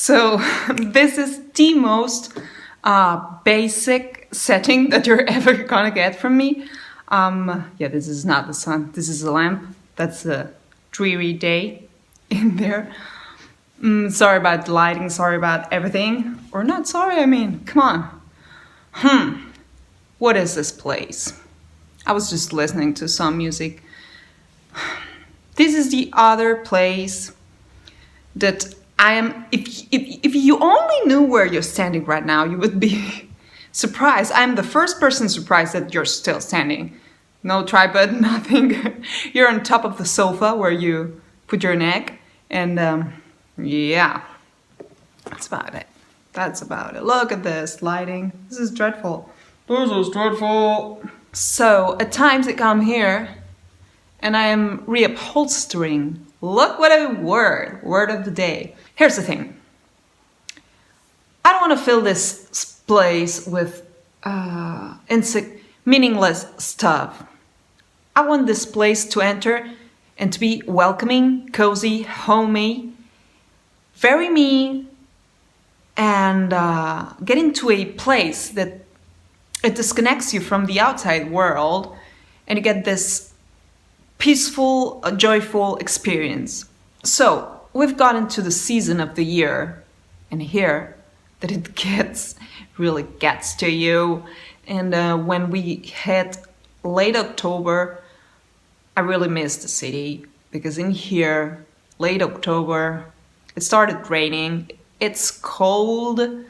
So this is the most basic setting that you're ever gonna get from me. Yeah, this is not the sun. This is a lamp. That's a dreary day in there. Sorry about the lighting. Sorry about everything. Or not sorry, I mean, come on. What is this place? I was just listening to some music. This is the other place that I am. If you only knew where you're standing right now, you would be surprised. I'm the first person surprised that you're still standing. No tripod, nothing. You're on top of the sofa where you put your neck, and yeah, that's about it. That's about it. Look at this lighting. This is dreadful. This is dreadful. So at times I come here and I am reupholstering. Look what a word of the day. Here's the thing. I don't want to fill this place with meaningless stuff. I want this place to enter and to be welcoming, cozy, homey, very me, and getting to a place that it disconnects you from the outside world and you get this peaceful, joyful experience. So we've gotten to the season of the year, and here that it really gets to you. And when we hit late October, I really miss the city, because in here, late October, it started raining. It's cold.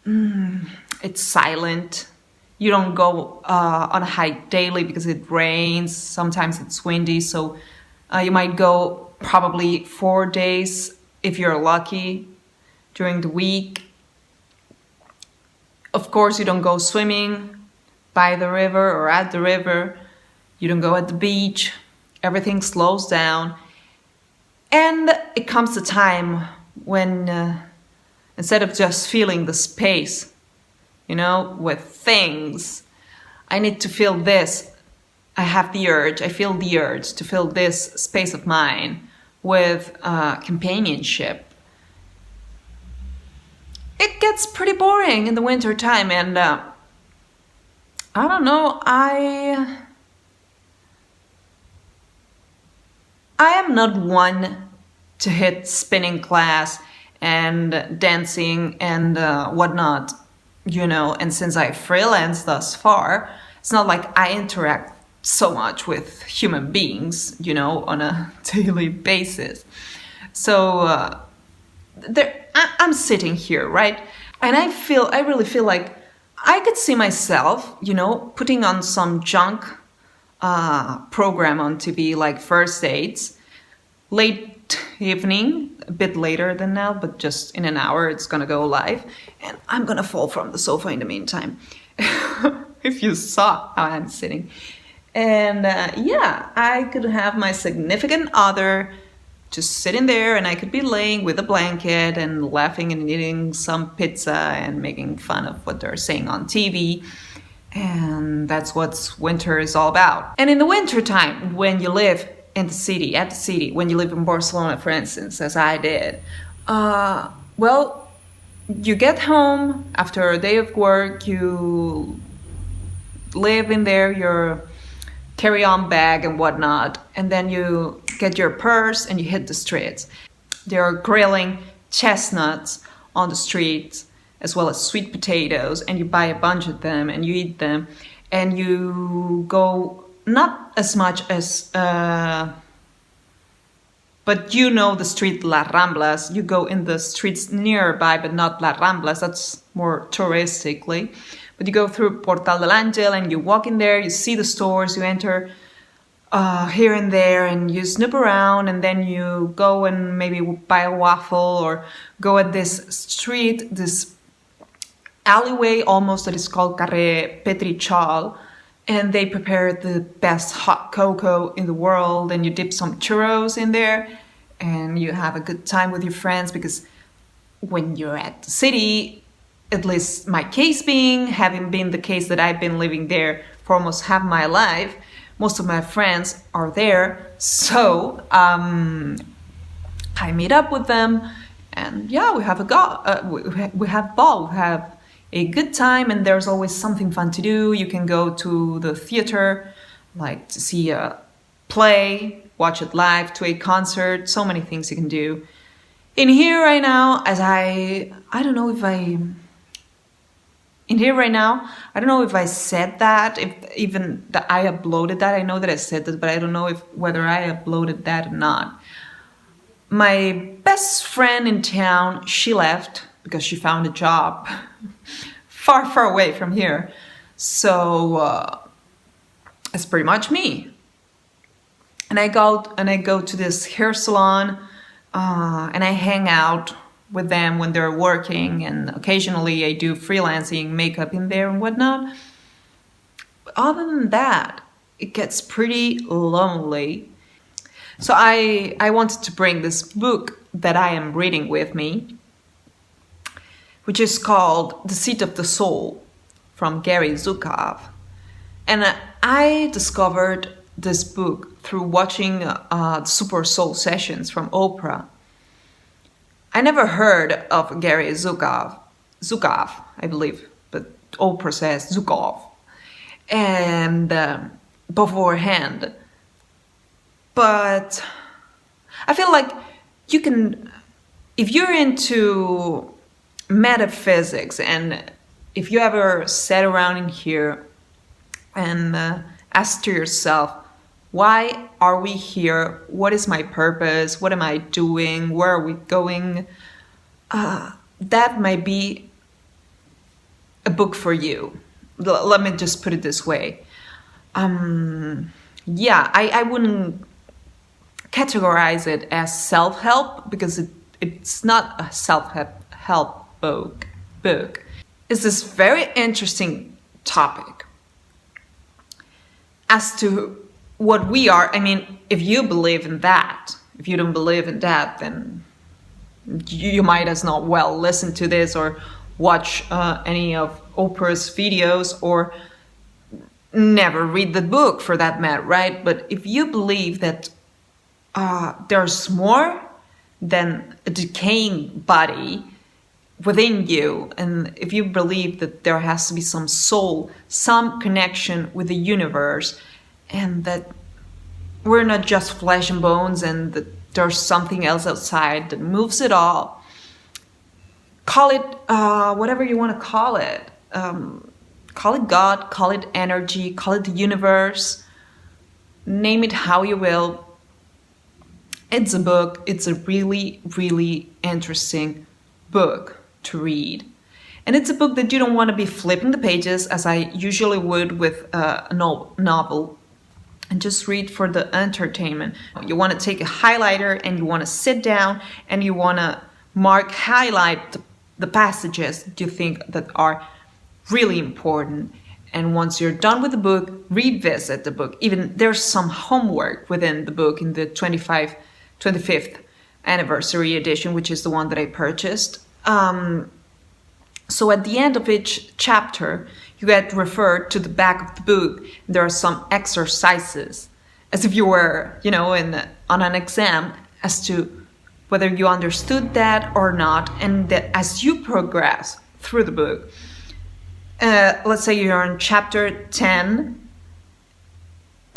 It's silent. You don't go on a hike daily because it rains. Sometimes it's windy, so you might go probably 4 days if you're lucky during the week. Of course, you don't go swimming by the river or at the river. You don't go at the beach. Everything slows down. And it comes a time when instead of just feeling the space, with things, I need to feel this. I feel the urge to fill this space of mine with companionship. It gets pretty boring in the winter time, and I don't know, I am not one to hit spinning class and dancing and whatnot, and since I freelance thus far, it's not like I interact so much with human beings, on a daily basis. So I'm sitting here, right? And I really feel like I could see myself, putting on some junk program on TV like First Dates, late evening, a bit later than now, but just in an hour it's gonna go live, and I'm gonna fall from the sofa in the meantime. If you saw how I'm sitting. And I could have my significant other just sitting there, and I could be laying with a blanket and laughing and eating some pizza and making fun of what they're saying on TV. And that's what winter is all about. And in the winter time, when you live at the city, when you live in Barcelona, for instance, as I did, you get home after a day of work, you live in there, your carry-on bag and whatnot, and then you get your purse and you hit the streets. They're grilling chestnuts on the streets, as well as sweet potatoes, and you buy a bunch of them and you eat them, and you go not as much as but the street La Ramblas. You go in the streets nearby, but not La Ramblas. That's more touristically. But you go through Portal del Ángel and you walk in there, you see the stores, you enter here and there, and you snoop around, and then you go and maybe buy a waffle or go at this street, this alleyway almost, that is called Carrer Petrichal, and they prepare the best hot cocoa in the world, and you dip some churros in there and you have a good time with your friends, because when you're at the city, at least my case having been the case that I've been living there for almost half my life, most of my friends are there, so I meet up with them And yeah, we have ball, we have a good time, and there's always something fun to do. You can go to the theater, like to see a play, watch it live, to a concert, so many things you can do. In here right now, I don't know if I in here right now, I don't know if I said that, if even that I uploaded that. I know that I said that, but I don't know if whether I uploaded that or not. My best friend in town, she left because she found a job far, far away from here. So it's pretty much me. And I go to this hair salon, and I hang out with them when they're working, and occasionally I do freelancing makeup in there and whatnot. But other than that, it gets pretty lonely. So I wanted to bring this book that I am reading with me, which is called The Seat of the Soul from Gary Zukov. And I discovered this book through watching Super Soul Sessions from Oprah. I never heard of Gary Zukov, I believe, but Oprah says Zukov, and beforehand. But I feel like you can, if you're into metaphysics, and if you ever sat around in here and asked yourself, why are we here? What is my purpose? What am I doing? Where are we going? That might be a book for you. Let me just put it this way. Yeah, I wouldn't categorize it as self-help, because it's not a self-help book. It's this very interesting topic as to what we are. I mean, if you believe in that, if you don't believe in that, then you might as not well listen to this or watch any of Oprah's videos, or never read the book for that matter, right? But if you believe that there's more than a decaying body within you, and if you believe that there has to be some soul, some connection with the universe, and that we're not just flesh and bones, and that there's something else outside that moves it all, call it whatever you want to call it. Call it God, call it energy, call it the universe, name it how you will. It's a book. It's a really, really interesting book to read. And it's a book that you don't want to be flipping the pages as I usually would with a novel, and just read for the entertainment. You want to take a highlighter and you want to sit down and you want to highlight the passages that you think that are really important. And once you're done with the book, revisit the book. Even there's some homework within the book in the 25th anniversary edition, which is the one that I purchased. So at the end of each chapter, you get referred to the back of the book. There are some exercises, as if you were, on an exam, as to whether you understood that or not. And that as you progress through the book, let's say you're in chapter 10,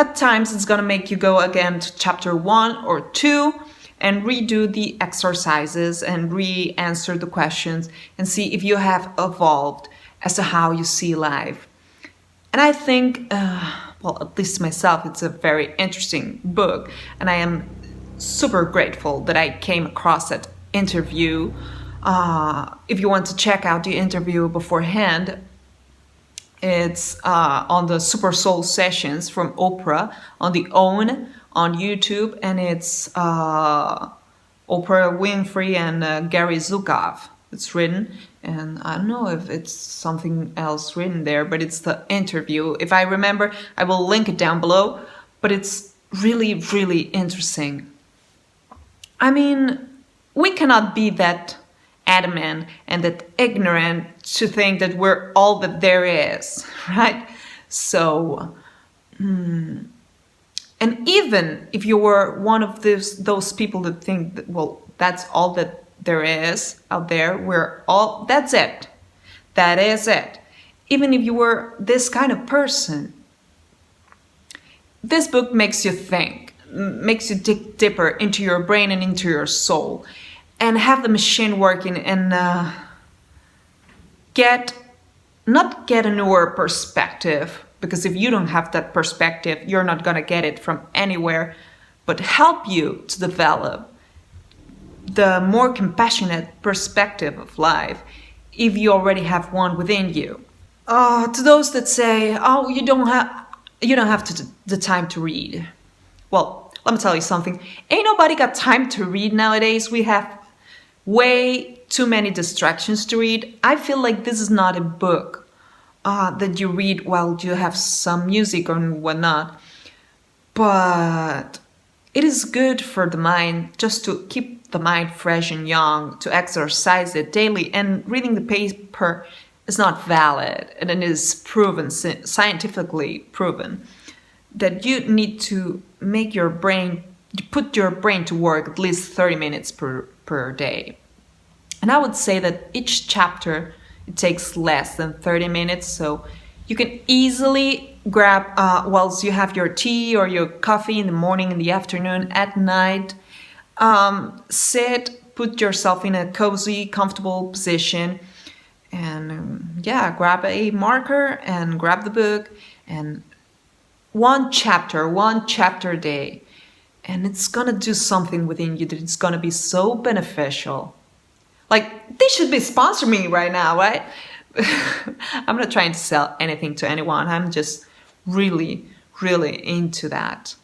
at times it's going to make you go again to chapter 1 or 2 and redo the exercises and re-answer the questions and see if you have evolved as to how you see life. And I think, well, at least myself, it's a very interesting book, and I am super grateful that I came across that interview. If you want to check out the interview beforehand, it's on the Super Soul Sessions from Oprah on the OWN on YouTube, and it's Oprah Winfrey and Gary Zukov. It's written, and I don't know if it's something else written there, but it's the interview. If I remember, I will link it down below, but it's really, really interesting. I mean, we cannot be that adamant and that ignorant to think that we're all that there is, right? So, and even if you were one of those people that think that, well, that's all that there is out there. We're all, that's it. That is it. Even if you were this kind of person, this book makes you think, makes you dig deeper into your brain and into your soul, and have the machine working and get not get a newer perspective, because if you don't have that perspective, you're not gonna get it from anywhere, but help you to develop the more compassionate perspective of life if you already have one within you. To those that say, "Oh, you don't have the time to read." Well, let me tell you something. Ain't nobody got time to read nowadays. We have way too many distractions to read. I feel like this is not a book that you read while you have some music or whatnot, but it is good for the mind, just to keep the mind fresh and young, to exercise it daily. And reading the paper is not valid, and it is proven, scientifically proven, that you need to make your brain, put your brain to work at least 30 minutes per day. And I would say that each chapter, it takes less than 30 minutes, so you can easily grab whilst you have your tea or your coffee in the morning, in the afternoon, at night. Sit, put yourself in a cozy, comfortable position, and grab a marker and grab the book, and one chapter a day, and it's gonna do something within you that it's gonna be so beneficial. Like, they should be sponsoring me right now, right? I'm not trying to sell anything to anyone. I'm just really, really into that,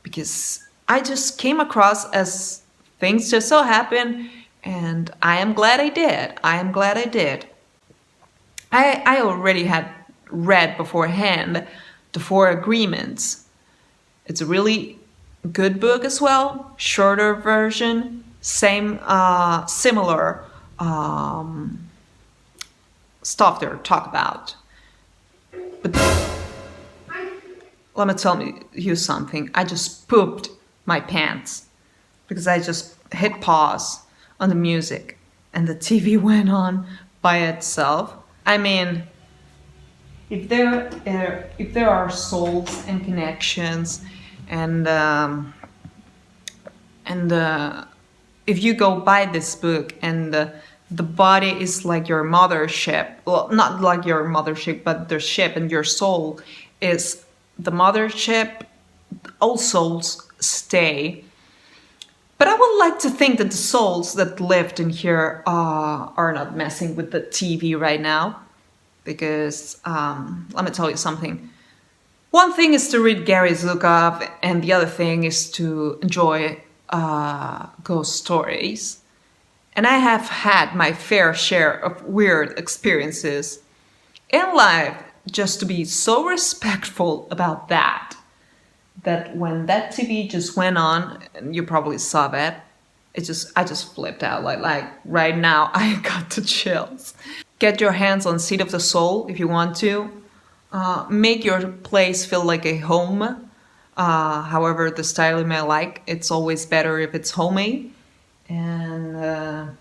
because I just came across as things just so happen, and I am glad I did. I already had read beforehand The Four Agreements. It's a really good book as well, shorter version, similar stuff they talk about. But let me tell you something. I just pooped my pants because I just hit pause on the music and the TV went on by itself. I mean, if there are souls and connections, and if you go by this book, and the body is like your mothership, well, not like your mothership, but the ship, and your soul is the mothership, all souls stay. But I would like to think that the souls that lived in here are not messing with the TV right now, because let me tell you something. One thing is to read Gary Zukov, and the other thing is to enjoy ghost stories. And I have had my fair share of weird experiences in life, just to be so respectful about that when that TV just went on, and you probably saw that, I just flipped out. Like right now, I got the chills. Get your hands on Seat of the Soul if you want to. Make your place feel like a home. However the style you may like, it's always better if it's homey. And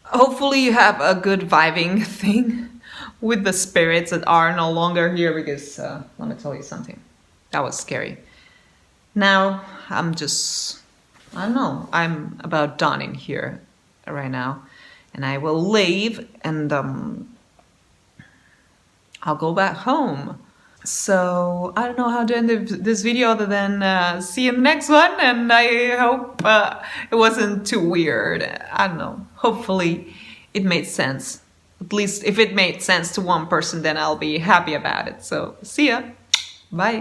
hopefully you have a good vibing thing with the spirits that are no longer here, because let me tell you something, that was scary. Now I don't know, I'm about done in here right now, and I will leave, and I'll go back home. So I don't know how to end this video other than see you in the next one, and I hope it wasn't too weird. I don't know, hopefully it made sense. At least if it made sense to one person, then I'll be happy about it. So see ya, bye.